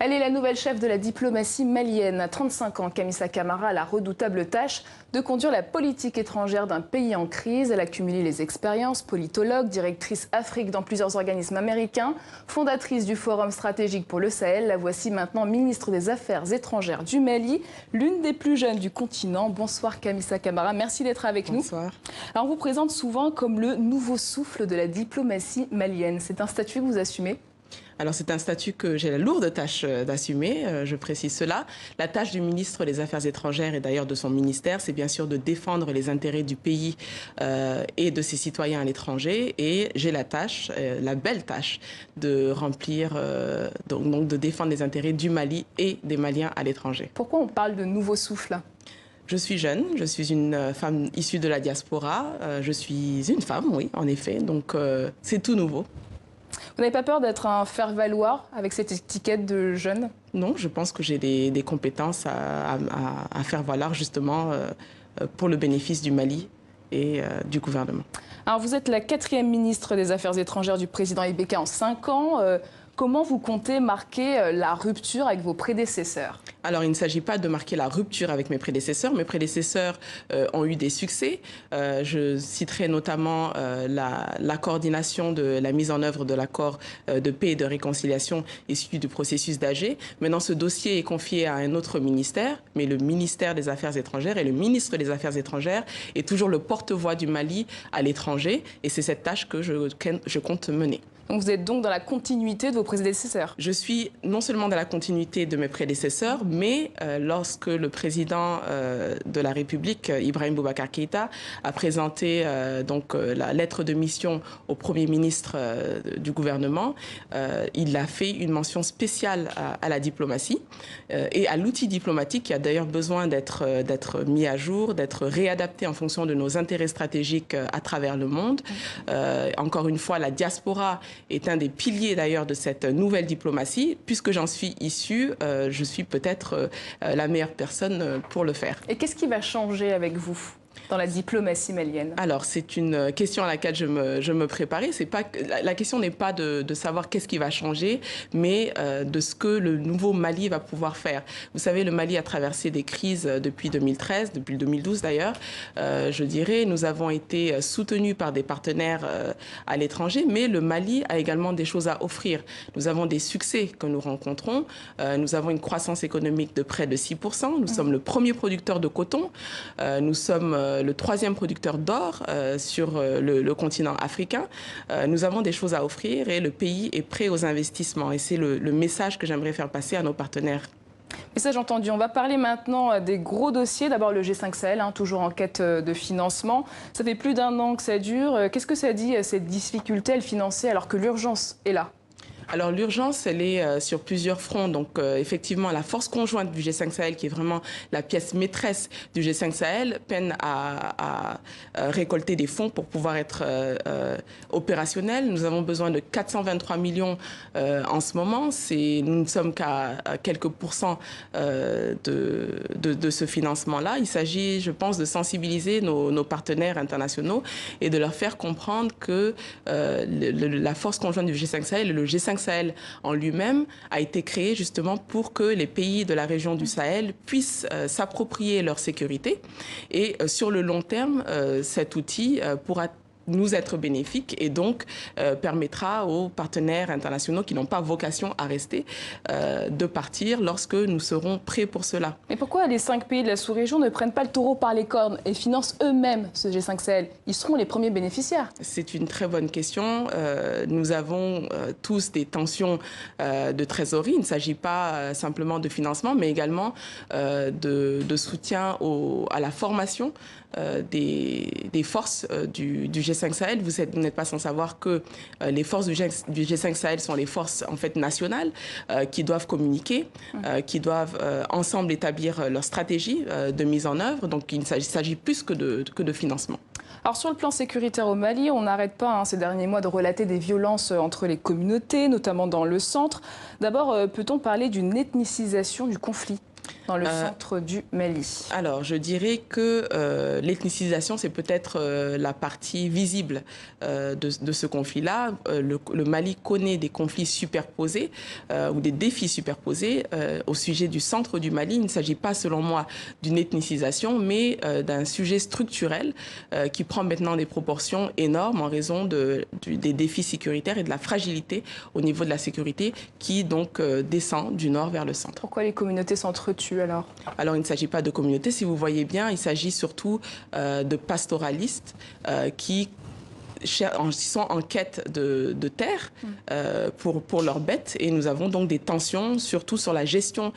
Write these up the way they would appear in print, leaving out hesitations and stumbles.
Elle est la nouvelle chef de la diplomatie malienne. À 35 ans, Kamisa Camara a la redoutable tâche de conduire la politique étrangère d'un pays en crise. Elle a cumulé les expériences, politologue, directrice Afrique dans plusieurs organismes américains, fondatrice du Forum stratégique pour le Sahel. La voici maintenant ministre des Affaires étrangères du Mali, l'une des plus jeunes du continent. Bonsoir Kamisa Camara, merci d'être avec nous. Bonsoir. Alors on vous présente souvent comme le nouveau souffle de la diplomatie malienne. C'est un statut que vous assumez ? Alors c'est un statut que j'ai la lourde tâche d'assumer, je précise cela. La tâche du ministre des Affaires étrangères et d'ailleurs de son ministère, c'est bien sûr de défendre les intérêts du pays et de ses citoyens à l'étranger. Et j'ai la tâche, la belle tâche, de remplir, donc de défendre les intérêts du Mali et des Maliens à l'étranger. Pourquoi on parle de nouveau souffle ? Je suis jeune, je suis une femme issue de la diaspora, je suis une femme, oui, en effet, donc c'est tout nouveau. Vous n'avez pas peur d'être un faire-valoir avec cette étiquette de jeune ? Non, je pense que j'ai des compétences à faire valoir justement pour le bénéfice du Mali et du gouvernement. Alors vous êtes la 4e ministre des Affaires étrangères du président Ibeka en 5 ans. Comment vous comptez marquer la rupture avec vos prédécesseurs ? Alors, il ne s'agit pas de marquer la rupture avec mes prédécesseurs. Mes prédécesseurs ont eu des succès. Je citerai notamment la coordination de la mise en œuvre de l'accord de paix et de réconciliation issu du processus d'Alger. Maintenant, ce dossier est confié à un autre ministère, mais le ministère des Affaires étrangères et le ministre des Affaires étrangères est toujours le porte-voix du Mali à l'étranger. Et c'est cette tâche que je compte mener. Donc vous êtes donc dans la continuité de vos prédécesseurs ? Je suis non seulement dans la continuité de mes prédécesseurs, mais lorsque le président de la République, Ibrahim Boubacar Keïta, a présenté la lettre de mission au Premier ministre du gouvernement, il a fait une mention spéciale à la diplomatie et à l'outil diplomatique qui a d'ailleurs besoin d'être mis à jour, d'être réadapté en fonction de nos intérêts stratégiques à travers le monde. Encore une fois, la diaspora est un des piliers d'ailleurs de cette nouvelle diplomatie. Puisque j'en suis issue, je suis peut-être la meilleure personne pour le faire. Et qu'est-ce qui va changer avec vous dans la diplomatie malienne? Alors, c'est une question à laquelle je me préparais. La question n'est pas de savoir qu'est-ce qui va changer, mais de ce que le nouveau Mali va pouvoir faire. Vous savez, le Mali a traversé des crises depuis 2013, depuis 2012 d'ailleurs. Je dirais, nous avons été soutenus par des partenaires à l'étranger, mais le Mali a également des choses à offrir. Nous avons des succès que nous rencontrons. Nous avons une croissance économique de près de 6%. Nous sommes le premier producteur de coton. Nous sommes le 3e producteur d'or sur le continent africain. Nous avons des choses à offrir et le pays est prêt aux investissements. Et c'est le message que j'aimerais faire passer à nos partenaires. Message entendu. On va parler maintenant des gros dossiers. D'abord le G5 Sahel, toujours en quête de financement. Ça fait plus d'1 an que ça dure. Qu'est-ce que ça dit, cette difficulté à le financer alors que l'urgence est là ? Alors l'urgence, elle est sur plusieurs fronts. Donc effectivement, la force conjointe du G5 Sahel, qui est vraiment la pièce maîtresse du G5 Sahel, peine à récolter des fonds pour pouvoir être opérationnelle. Nous avons besoin de 423 millions en ce moment. Nous ne sommes qu'à quelques pourcents de ce financement-là. Il s'agit, je pense, de sensibiliser nos partenaires internationaux et de leur faire comprendre que la force conjointe du G5 Sahel et le G5 Sahel en lui-même a été créé justement pour que les pays de la région du Sahel puissent s'approprier leur sécurité. Et sur le long terme, cet outil pourra nous être bénéfique et donc permettra aux partenaires internationaux qui n'ont pas vocation à rester de partir lorsque nous serons prêts pour cela. Mais pourquoi les 5 pays de la sous-région ne prennent pas le taureau par les cornes et financent eux-mêmes ce G5 Sahel? Ils seront les premiers bénéficiaires. C'est une très bonne question. Nous avons tous des tensions de trésorerie. Il ne s'agit pas simplement de financement, mais également de soutien à la formation des forces du G5 Sahel. Vous n'êtes pas sans savoir que les forces du G5 Sahel sont les forces en fait nationales qui doivent communiquer, qui doivent ensemble établir leur stratégie de mise en œuvre. Donc il s'agit plus que de financement. Alors sur le plan sécuritaire au Mali, on n'arrête pas ces derniers mois de relater des violences entre les communautés, notamment dans le centre. D'abord, peut-on parler d'une ethnicisation du conflit ? dans le centre du Mali? Alors, je dirais que l'ethnicisation, c'est peut-être la partie visible de ce conflit-là. Le Mali connaît des conflits superposés ou des défis superposés. Au sujet du centre du Mali, il ne s'agit pas, selon moi, d'une ethnicisation, mais d'un sujet structurel qui prend maintenant des proportions énormes en raison des défis sécuritaires et de la fragilité au niveau de la sécurité qui donc descend du nord vers le centre. Pourquoi les communautés s'entretuent alors? Alors, il ne s'agit pas de communautés, si vous voyez bien, il s'agit surtout de pastoralistes qui sont en quête de terre pour leurs bêtes, et nous avons donc des tensions surtout sur la gestion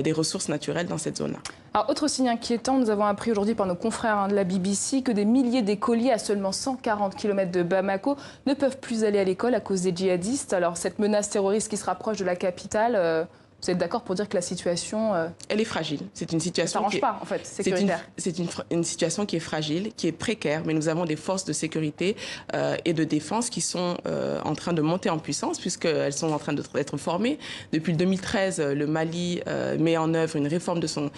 des ressources naturelles dans cette zone-là. Alors, autre signe inquiétant, nous avons appris aujourd'hui par nos confrères de la BBC que des milliers d'écoliers à seulement 140 km de Bamako ne peuvent plus aller à l'école à cause des djihadistes. Alors cette menace terroriste qui se rapproche de la capitale, vous êtes d'accord pour dire que la situation... Elle est fragile. C'est une situation ça n'arrange pas, en fait, sécuritaire. C'est une situation qui est fragile, qui est précaire, mais nous avons des forces de sécurité et de défense qui sont en train de monter en puissance, puisqu'elles sont en train d'être formées. Depuis 2013, le Mali met en œuvre une réforme de son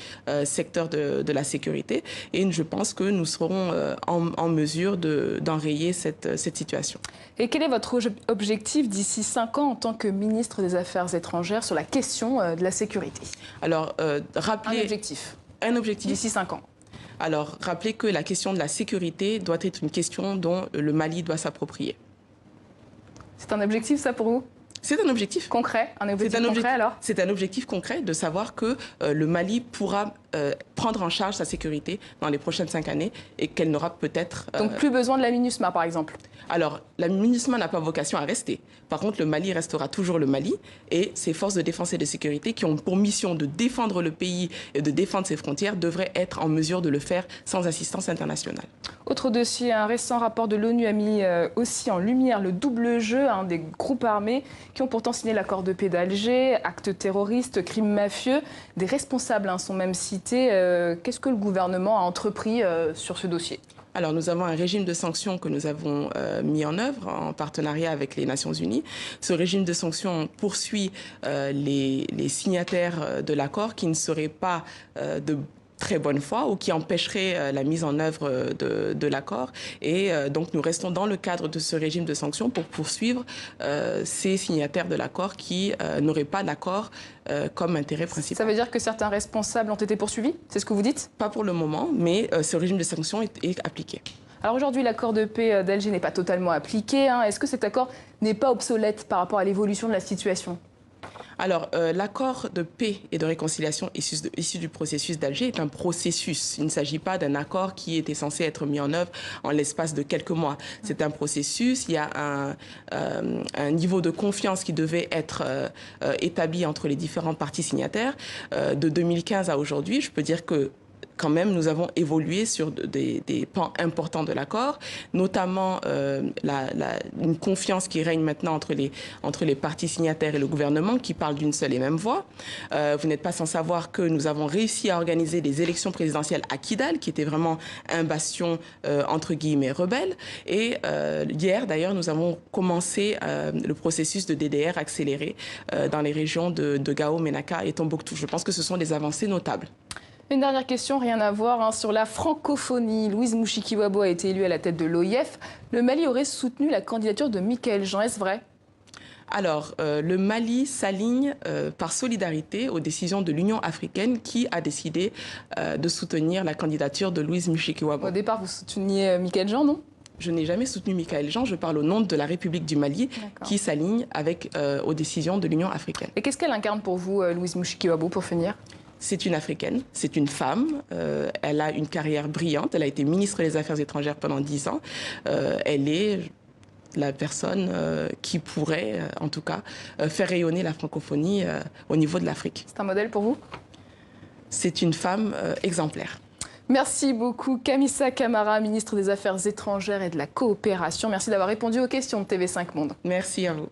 secteur de la sécurité, et je pense que nous serons en mesure d'enrayer cette situation. Et quel est votre objectif d'ici 5 ans en tant que ministre des Affaires étrangères sur la question de la sécurité? Alors, un objectif. Un objectif d'ici 5 ans. Alors, rappelez que la question de la sécurité doit être une question dont le Mali doit s'approprier. C'est un objectif, ça, pour vous? C'est un objectif. Concret? Un objectif concret, alors? C'est un objectif concret de savoir que le Mali pourra prendre en charge sa sécurité dans les prochaines 5 années et qu'elle n'aura peut-être... Donc plus besoin de la MINUSMA, par exemple? Alors, la MINUSMA n'a pas vocation à rester. Par contre, le Mali restera toujours le Mali, et ses forces de défense et de sécurité qui ont pour mission de défendre le pays et de défendre ses frontières devraient être en mesure de le faire sans assistance internationale. Autre dossier, un récent rapport de l'ONU a mis aussi en lumière le double jeu des groupes armés qui ont pourtant signé l'accord de paix d'Alger, actes terroristes, crimes mafieux. Des responsables sont même cités. Qu'est-ce que le gouvernement a entrepris sur ce dossier? Alors, nous avons un régime de sanctions que nous avons mis en œuvre en partenariat avec les Nations Unies. Ce régime de sanctions poursuit les signataires de l'accord qui ne seraient pas de très bonne foi ou qui empêcherait la mise en œuvre de l'accord. Et donc, nous restons dans le cadre de ce régime de sanctions pour poursuivre ces signataires de l'accord qui n'auraient pas l'accord comme intérêt principal. Ça veut dire que certains responsables ont été poursuivis? C'est ce que vous dites? Pas pour le moment, mais ce régime de sanctions est appliqué. Alors aujourd'hui, l'accord de paix d'Alger n'est pas totalement appliqué. Est-ce que cet accord n'est pas obsolète par rapport à l'évolution de la situation? Alors, l'accord de paix et de réconciliation issu du processus d'Alger est un processus. Il ne s'agit pas d'un accord qui était censé être mis en œuvre en l'espace de quelques mois. C'est un processus. Il y a un niveau de confiance qui devait être établi entre les différentes parties signataires. De 2015 à aujourd'hui, je peux dire que quand même, nous avons évolué sur des pans importants de l'accord, notamment une confiance qui règne maintenant entre les parties signataires et le gouvernement qui parlent d'une seule et même voix. Vous n'êtes pas sans savoir que nous avons réussi à organiser des élections présidentielles à Kidal, qui était vraiment un bastion, entre guillemets, rebelle. Et hier, d'ailleurs, nous avons commencé le processus de DDR accéléré dans les régions de Gao, Menaka et Tombouctou. Je pense que ce sont des avancées notables. Une dernière question, rien à voir, sur la francophonie. Louise Mushikiwabo a été élue à la tête de l'OIF. Le Mali aurait soutenu la candidature de Michaël Jean. Est-ce vrai? Alors, le Mali s'aligne par solidarité aux décisions de l'Union africaine qui a décidé de soutenir la candidature de Louise Mushikiwabo. Au départ, vous souteniez Michaël Jean, non? Je n'ai jamais soutenu Michaël Jean, je parle au nom de la République du Mali qui s'aligne aux décisions de l'Union africaine. Et qu'est-ce qu'elle incarne pour vous, Louise Mushikiwabo, pour finir? C'est une Africaine, c'est une femme, elle a une carrière brillante, elle a été ministre des Affaires étrangères pendant 10 ans. Elle est la personne qui pourrait, en tout cas, faire rayonner la francophonie au niveau de l'Afrique. C'est un modèle pour vous? C'est une femme exemplaire. Merci beaucoup, Kamisa Camara, ministre des Affaires étrangères et de la Coopération. Merci d'avoir répondu aux questions de TV5 Monde. Merci à vous.